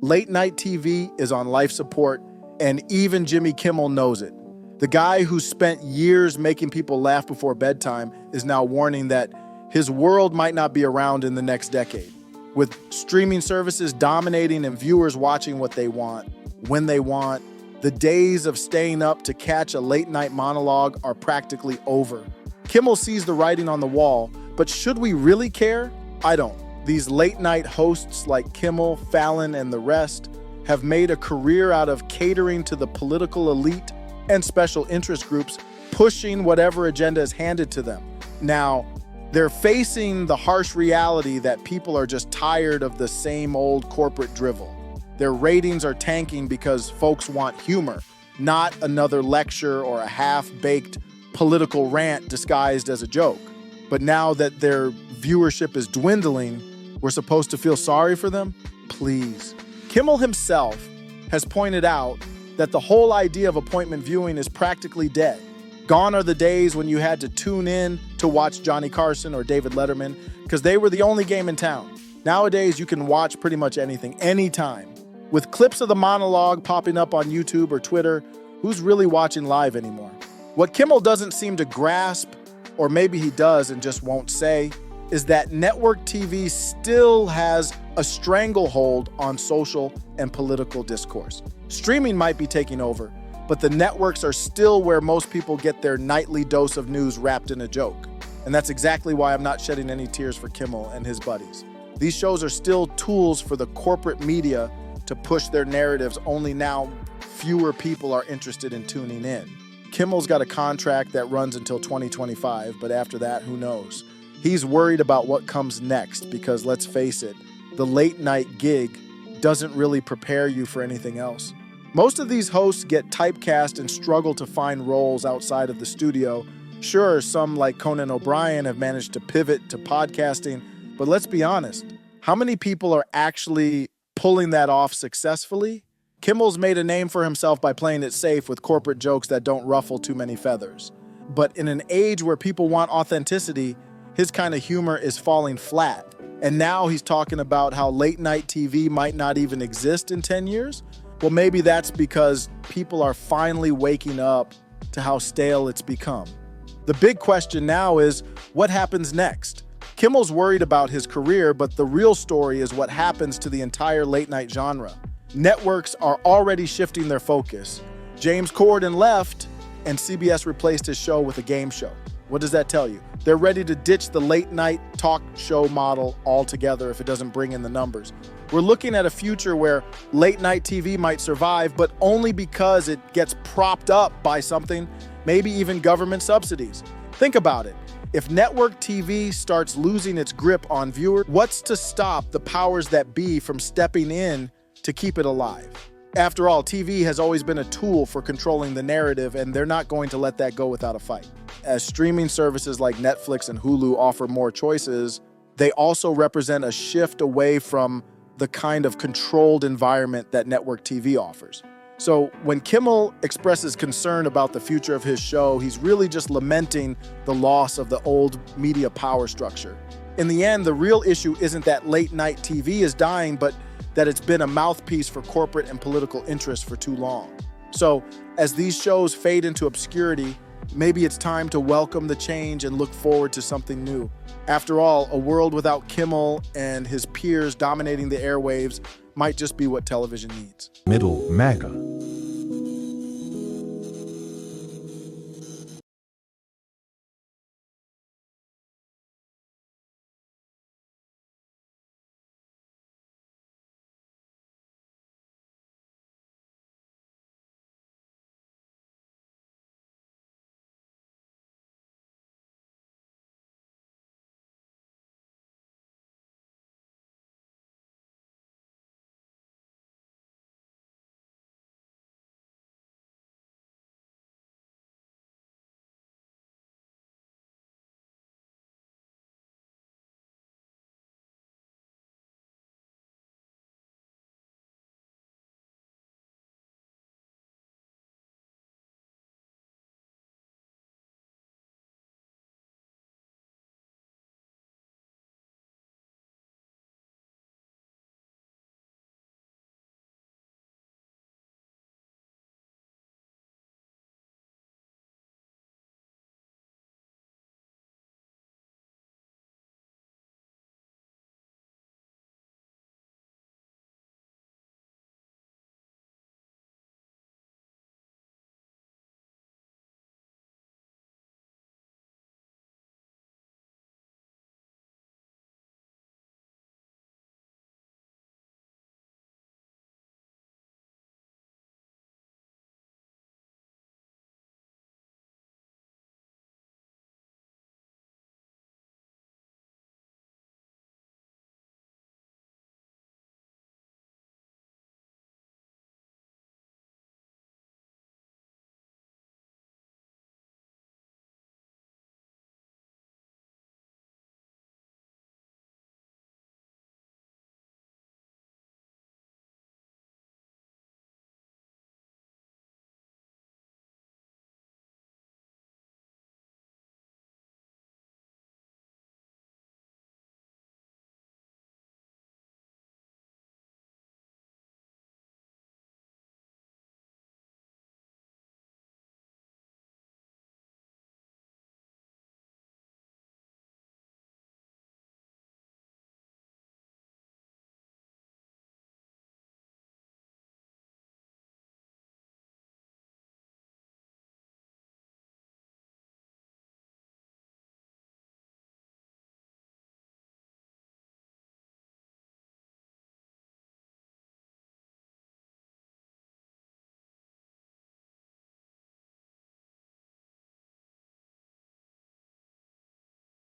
Late night TV is on life support, and even Jimmy Kimmel knows it. The guy who spent years making people laugh before bedtime is now warning that his world might not be around in the next decade. With streaming services dominating and viewers watching what they want, when they want, the days of staying up to catch a late-night monologue are practically over. Kimmel sees the writing on the wall, but should we really care? I don't. These late-night hosts like Kimmel, Fallon, and the rest have made a career out of catering to the political elite and special interest groups, pushing whatever agenda is handed to them. Now, they're facing the harsh reality that people are just tired of the same old corporate drivel. Their ratings are tanking because folks want humor, not another lecture or a half-baked political rant disguised as a joke. But now that their viewership is dwindling, we're supposed to feel sorry for them? Please. Kimmel himself has pointed out that the whole idea of appointment viewing is practically dead. Gone are the days when you had to tune in to watch Johnny Carson or David Letterman because they were the only game in town. Nowadays, you can watch pretty much anything, anytime. With clips of the monologue popping up on YouTube or Twitter, who's really watching live anymore? What Kimmel doesn't seem to grasp, or maybe he does and just won't say, is that network TV still has a stranglehold on social and political discourse. Streaming might be taking over, but the networks are still where most people get their nightly dose of news wrapped in a joke. And that's exactly why I'm not shedding any tears for Kimmel and his buddies. These shows are still tools for the corporate media to push their narratives, only now fewer people are interested in tuning in. Kimmel's got a contract that runs until 2025, but after that, who knows? He's worried about what comes next because, let's face it, the late night gig doesn't really prepare you for anything else. Most of these hosts get typecast and struggle to find roles outside of the studio. Sure, some like Conan O'Brien have managed to pivot to podcasting, but let's be honest, how many people are actually pulling that off successfully? Kimmel's made a name for himself by playing it safe with corporate jokes that don't ruffle too many feathers. But in an age where people want authenticity, his kind of humor is falling flat. And now he's talking about how late night TV might not even exist in 10 years? Well, maybe that's because people are finally waking up to how stale it's become. The big question now is, what happens next? Kimmel's worried about his career, but the real story is what happens to the entire late night genre. Networks are already shifting their focus. James Corden left, and CBS replaced his show with a game show. What does that tell you? They're ready to ditch the late night talk show model altogether if it doesn't bring in the numbers. We're looking at a future where late night TV might survive, but only because it gets propped up by something, maybe even government subsidies. Think about it. If network TV starts losing its grip on viewers, what's to stop the powers that be from stepping in to keep it alive? After all, TV has always been a tool for controlling the narrative, and they're not going to let that go without a fight. As streaming services like Netflix and Hulu offer more choices, they also represent a shift away from the kind of controlled environment that network TV offers. So when Kimmel expresses concern about the future of his show, he's really just lamenting the loss of the old media power structure. In the end, the real issue isn't that late night TV is dying, but that it's been a mouthpiece for corporate and political interests for too long. So as these shows fade into obscurity, maybe it's time to welcome the change and look forward to something new. After all, a world without Kimmel and his peers dominating the airwaves might just be what television needs. Middle MAGA.